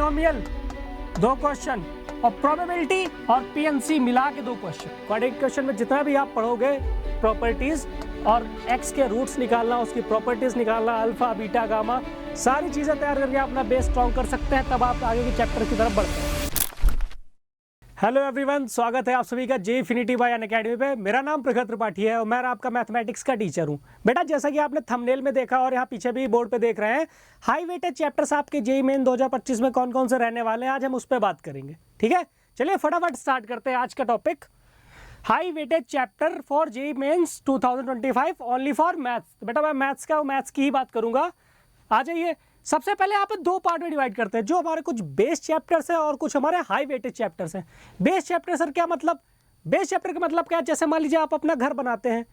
Binomial 2 question और probability और PNC मिला के 2 क्वेश्चन। क्वाड्रेटिक इक्वेशन में जितना भी आप पढ़ोगे प्रॉपर्टीज और एक्स के रूट्स निकालना, उसकी प्रॉपर्टीज निकालना, अल्फा बीटा गामा, सारी चीजें तैयार करके अपना बेस स्ट्रॉन्ग कर सकते हैं, तब आप आगे के चैप्टर की तरफ बढ़ते हैं। हेलो एवरीवन, स्वागत है आप सभी का जे इन्फिनिटी बाय अनअकैडमी पे। मेरा नाम प्रखर त्रिपाठी है और मैं आपका मैथमेटिक्स का टीचर हूं। बेटा जैसा कि आपने थंबनेल में देखा और यहाँ पीछे भी बोर्ड पे देख रहे हैं, हाई वेटेज चैप्टर्स आपके जेईई मेन 2025 में कौन कौन से रहने वाले हैं, आज हम उस पर बात करेंगे। ठीक है, चलिए फटाफट स्टार्ट करते हैं आज का topic. High weightage chapter for JEE mains 2025 only for maths. बेटा मैं मैथ्स की ही बात करूंगा। आ जाइए, सबसे पहले आप 2 पार्ट में डिवाइड करते हैं, जो हमारे कुछ बेस चैप्टर्स हैं और कुछ हमारे हाई वेटेज चैप्टर्स हैं। बेस चैप्टर सर क्या मतलब? बेस चैप्टर का मतलब क्या है? जैसे मान लीजिए आप अपना घर बनाते हैं,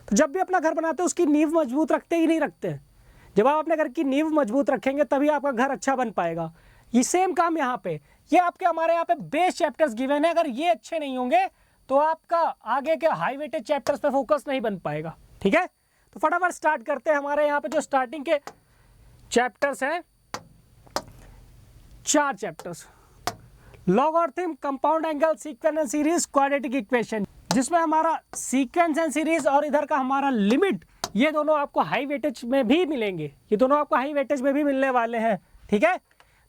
तो जब भी अपना घर बनाते हैं उसकी नींव मजबूत रखते ही नहीं रखते हैं। जब आप अपने घर की नींव मजबूत रखेंगे तभी आपका घर अच्छा बन पाएगा। ये सेम काम यहाँ पे, ये आपके हमारे यहाँ पे बेस चैप्टर्स गिवन है। अगर ये अच्छे नहीं होंगे तो आपका आगे के हाई वेटेज चैप्टर्स पे फोकस नहीं बन पाएगा। ठीक है, तो फटाफट स्टार्ट करते हैं। हमारे यहाँ पे जो स्टार्टिंग के चैप्टर्स हैं, 4 chapters, logarithm, compound angle, sequence and series, quadratic equation, जिसमें हमारा सीक्वेंस एंड सीरीज और इधर का हमारा लिमिट, ये दोनों आपको हाई वेटेज में भी मिलेंगे। ये दोनों आपको हाई वेटेज में भी मिलने वाले हैं। ठीक है,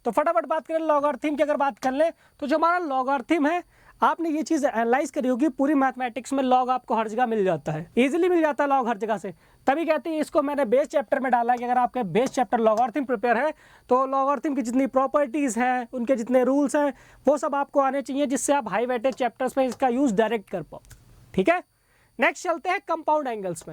तो फटाफट बात करें लॉगरिथम की। अगर बात कर ले तो जो हमारा लॉगरिथम है, आपने ये चीज़ एनालाइज करी होगी, पूरी मैथमेटिक्स में लॉग आपको हर जगह मिल जाता है, इजीली मिल जाता है लॉग हर जगह से। तभी कहते हैं इसको मैंने बेस चैप्टर में डाला कि अगर आपके बेस चैप्टर लॉगरिथम प्रिपेयर है तो लॉगरिथम की जितनी प्रॉपर्टीज़ हैं, उनके जितने रूल्स हैं, वो सब आपको आने चाहिए, जिससे आप हाई वेटेज चैप्टर्स में इसका यूज़ डायरेक्ट कर पाओ। ठीक है, नेक्स्ट चलते हैं कंपाउंड एंगल्स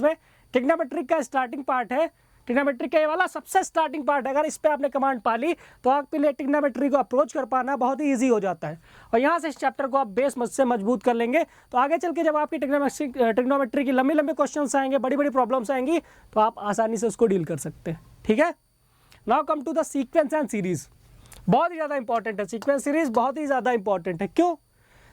में। ट्रिग्नोमेट्रिक का स्टार्टिंग पार्ट है। ट्रिग्नोमेट्रिक का ये वाला सबसे स्टार्टिंग पार्ट है। अगर इस पे आपने कमांड पा ली तो आपके लिए ट्रिग्नोमेट्री को अप्रोच कर पाना बहुत ही ईजी हो जाता है। और यहाँ से इस चैप्टर को आप बेस से मजबूत कर लेंगे तो आगे चल के जब आपकी ट्रिग्नोमेट्री की लंबी लंबी क्वेश्चंस आएंगे, बड़ी बड़ी प्रॉब्लम्स आएंगी, तो आप आसानी से उसको डील कर सकते हैं। ठीक है, now come to the sequence and series. बहुत ही ज़्यादा इंपॉर्टेंट है सीक्वेंस सीरीज, बहुत ही ज़्यादा इंपॉर्टेंट है। क्यों?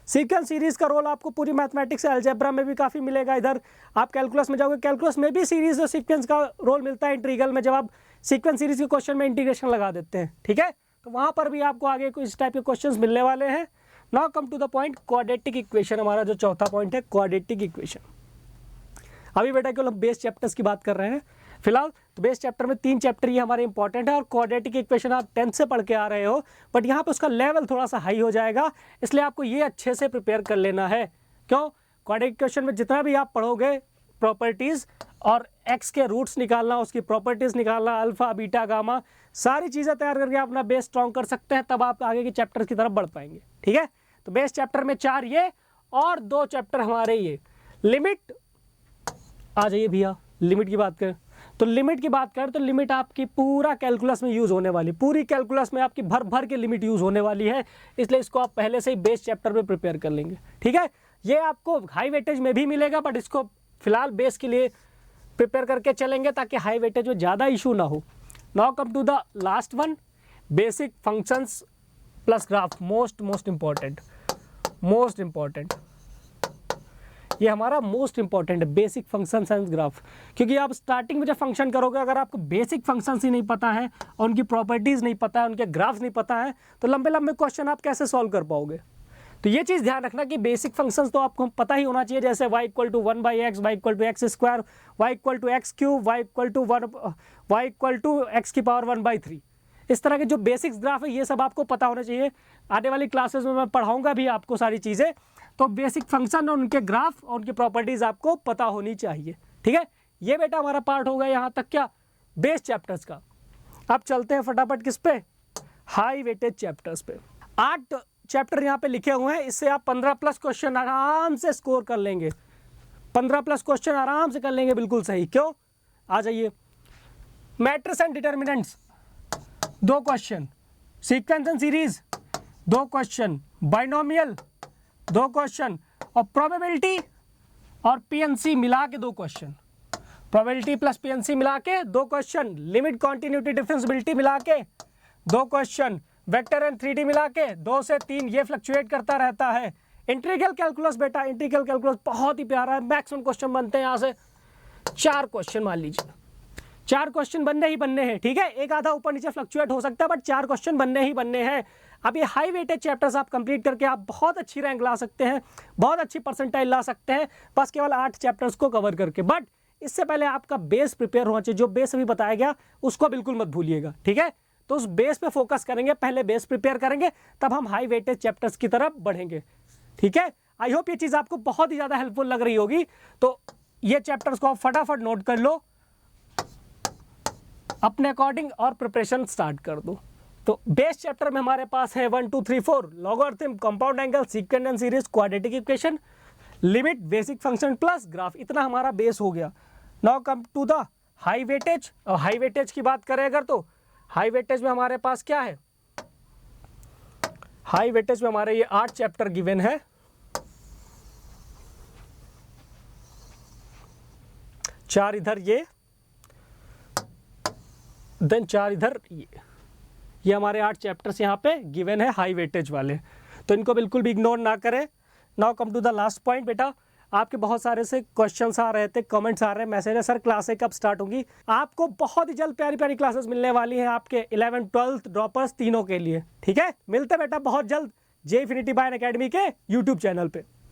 सीक्वेंस सीरीज का रोल आपको पूरी मैथमेटिक्स से अलजेब्रा में भी काफ़ी मिलेगा। इधर आप कैलकुलस में जाओगे, कैलकुलस में भी सीरीज और सीक्वेंस का रोल मिलता है। इंटीग्रल में जब आप सीक्वेंस सीरीज के क्वेश्चन में इंटीग्रेशन लगा देते हैं, ठीक है, तो वहाँ पर भी आपको आगे कुछ इस टाइप के क्वेश्चन मिलने वाले हैं। Now come to the point, quadratic equation हमारा जो चौथा पॉइंट है, क्वाड्रेटिक इक्वेशन। अभी बेटा केवल हम बेस चैप्टर्स की बात कर रहे हैं फिलहाल, तो बेस चैप्टर में 3 चैप्टर ये हमारे इंपॉर्टेंट है। और क्वाड्रेटिक इक्वेशन आप 10th से पढ़ के आ रहे हो, बट यहाँ पे उसका लेवल थोड़ा सा हाई हो जाएगा, इसलिए आपको ये अच्छे से प्रिपेयर कर लेना है। क्यों? क्वाड्रेटिक इक्वेशन में जितना भी आप पढ़ोगे प्रॉपर्टीज़ और एक्स के रूट्स निकालना, उसकी प्रॉपर्टीज़ निकालना, अल्फा बीटा गामा, सारी चीज़ें तैयार करके अपना बेस स्ट्रॉन्ग कर सकते हैं, तब आप आगे के चैप्टर की तरफ बढ़ पाएंगे। ठीक है, तो बेस चैप्टर में 4 ये और 2 चैप्टर हमारे ये लिमिट। आ जाइए भैया, लिमिट की बात करें तो लिमिट आपकी पूरा कैलकुलस में यूज़ होने वाली, पूरी कैलकुलस में आपकी भर भर के लिमिट यूज़ होने वाली है, इसलिए इसको आप पहले से ही बेस चैप्टर में प्रिपेयर कर लेंगे। ठीक है, ये आपको हाई वेटेज में भी मिलेगा, बट इसको फिलहाल बेस के लिए प्रिपेयर करके चलेंगे ताकि हाई वेटेज में ज़्यादा इशू ना हो। Now come to the last one, basic functions plus graph. Most important ये हमारा मोस्ट इंपॉर्टेंट है, बेसिक फंक्शंस एंड ग्राफ। क्योंकि आप स्टार्टिंग में जब फंक्शन करोगे, अगर आपको बेसिक फंक्शंस ही नहीं पता है और उनकी प्रॉपर्टीज़ नहीं पता है, उनके ग्राफ्स नहीं पता है, तो लंबे लंबे क्वेश्चन आप कैसे सॉल्व कर पाओगे। तो ये चीज़ ध्यान रखना कि बेसिक फंक्शंस तो आपको पता ही होना चाहिए, जैसे y = 1/x, y = x², y = x³, y = x⁻⁴ इस तरह के जो बेसिक्स ग्राफ है ये सब आपको पता होना चाहिए। आने वाली क्लासेस में मैं पढ़ाऊँगा भी आपको सारी चीज़ें, तो बेसिक फंक्शन और उनके ग्राफ और उनकी प्रॉपर्टीज़ आपको पता होनी चाहिए। ठीक है, ये बेटा हमारा पार्ट होगा यहाँ तक क्या, बेस चैप्टर्स का। अब चलते हैं फटाफट किस पे, हाई वेटेज चैप्टर्स पे। 8 चैप्टर यहाँ पे लिखे हुए हैं, इससे आप 15+ क्वेश्चन आराम से स्कोर कर लेंगे। 15+ क्वेश्चन आराम से कर लेंगे, बिल्कुल सही। क्यों? आ जाइए, matrix and determinants 2 question, sequence and series 2 question, binomial 2 question और प्रोबेबिलिटी और पीएनसी मिला के 2 क्वेश्चन। प्रोबेबिलिटी प्लस पीएनसी मिला के 2 क्वेश्चन, लिमिट कॉन्टिन्यूटी डिफरेंशियबिलिटी मिला के 2 क्वेश्चन, वेक्टर एंड 3D मिला के 2 से 3, ये फ्लक्चुएट करता रहता है। इंटीग्रल कैलकुलस बेटा, इंटीग्रल कैलकुलस बहुत ही प्यारा है, मैक्सिमम क्वेश्चन बनते हैं यहाँ से 4 क्वेश्चन मान लीजिए, 4 क्वेश्चन बनने ही बनने हैं, ठीक है। एक आधा ऊपर नीचे फ्लक्चुएट हो सकता है, बट 4 क्वेश्चन बनने ही बनने हैं। अब ये हाई वेटेज चैप्टर्स आप कंप्लीट करके आप बहुत अच्छी रैंक ला सकते हैं, बहुत अच्छी परसेंटाइल ला सकते हैं, बस केवल 8 चैप्टर्स को कवर करके। बट इससे पहले आपका बेस प्रिपेयर होना चाहिए। जो बेस अभी बताया गया उसको बिल्कुल मत भूलिएगा, ठीक है। तो उस बेस पे फोकस करेंगे, पहले बेस प्रिपेयर करेंगे, तब हम हाई वेटेज चैप्टर्स की तरफ बढ़ेंगे, ठीक है। आई होप ये चीज़ आपको बहुत ही ज़्यादा हेल्पफुल लग रही होगी। तो ये चैप्टर्स को आप फटाफट नोट कर लो अपने अकॉर्डिंग और प्रिपरेशन स्टार्ट कर दो। तो बेस चैप्टर में हमारे पास है 1 2 3 4 logarithm, compound angle, sequence and series, quadratic equation, limit, basic function plus graph. इतना हमारा बेस हो गया। Now come to the high weightage. और हाई वेटेज की बात करें अगर, तो हाई वेटेज में हमारे पास क्या है, हाई वेटेज में हमारे ये 8 चैप्टर गिवन है। चार इधर ये, देन 4 इधर ये हमारे 8 चैप्टर्स यहाँ पे गिवन है हाई वेटेज वाले। तो इनको बिल्कुल भी इग्नोर ना करें। Now come to the last point. बेटा आपके बहुत सारे से क्वेश्चंस आ रहे थे, कमेंट्स आ रहे हैं, मैसेज है, सर क्लासें कब स्टार्ट होंगी। आपको बहुत ही जल्द प्यारी प्यारी क्लासेस मिलने वाली हैं आपके 11th 12th ड्रॉपर्स तीनों के लिए, ठीक है। मिलते बेटा बहुत जल्द जे इन्फिनिटी बाय अकेडमी के यूट्यूब चैनल पे।